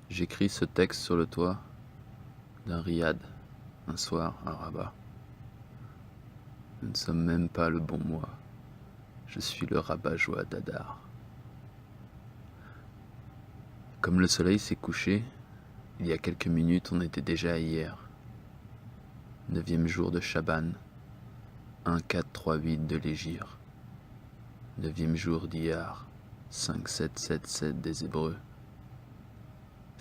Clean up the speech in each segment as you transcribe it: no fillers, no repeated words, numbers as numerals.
J'écris ce texte sur le toit d'un riad, un soir à Rabat. Nous ne sommes même pas le bon mois. Je suis le rabat-joie d'Adar. Comme le soleil s'est couché, il y a quelques minutes, on était déjà hier. 9e jour de Chaban, 1-4-3-8 de l'Hégire. 9e jour d'Iyar, 5-7-7-7 des Hébreux.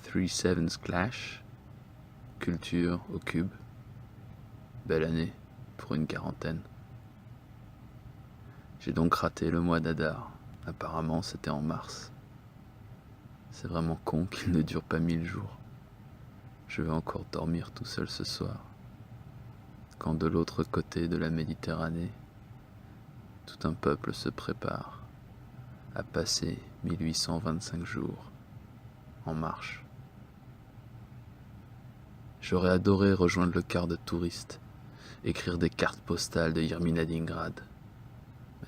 3 sevens clash, culture au cube. Belle année pour une quarantaine. J'ai donc raté le mois d'Adar. Apparemment, c'était en mars. C'est vraiment con qu'il ne dure pas 1000 jours. Je vais encore dormir tout seul ce soir. Quand de l'autre côté de la Méditerranée, tout un peuple se prépare à passer 1825 jours en marche. J'aurais adoré rejoindre le quart de touristes, écrire des cartes postales de Yerminalingrad.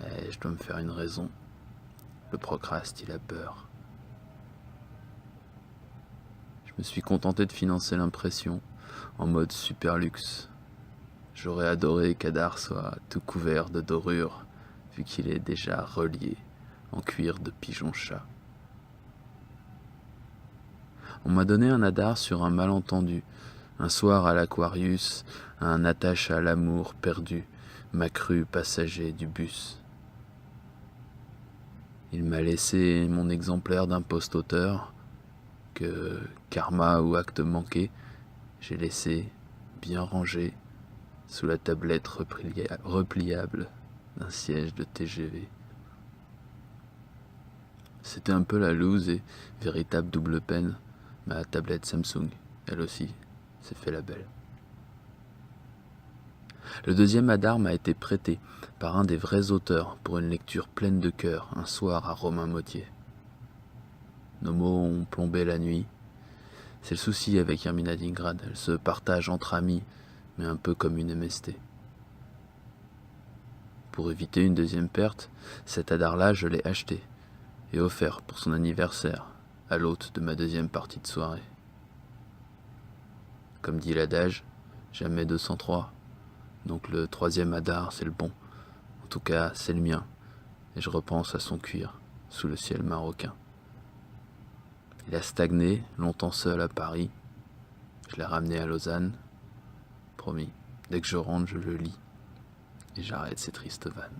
Mais je dois me faire une raison. Le procrast, il a peur. Je me suis contenté de financer l'impression en mode super luxe. J'aurais adoré qu'Adar soit tout couvert de dorures, vu qu'il est déjà relié en cuir de pigeon-chat. On m'a donné un Adar sur un malentendu, un soir à l'Aquarius, un attache à l'amour perdu, m'a cru passager du bus. Il m'a laissé mon exemplaire d'un post-auteur que, karma ou acte manqué, j'ai laissé bien rangé sous la tablette repliable d'un siège de TGV. C'était un peu la loose et véritable double peine. Ma tablette Samsung, elle aussi, s'est fait la belle. Le deuxième Adar m'a été prêté par un des vrais auteurs pour une lecture pleine de cœur un soir à Romain-Motier. Nos mots ont plombé la nuit. C'est le souci avec Yerminalingrad, elle se partage entre amis, mais un peu comme une MST. Pour éviter une deuxième perte, cet Adar-là, je l'ai acheté et offert pour son anniversaire à l'hôte de ma deuxième partie de soirée. Comme dit l'adage, jamais 203, donc le troisième Adar, c'est le bon. En tout cas, c'est le mien, et je repense à son cuir sous le ciel marocain. Il a stagné longtemps seul à Paris. Je l'ai ramené à Lausanne. Promis, dès que je rentre, je le lis et j'arrête ces tristes vannes.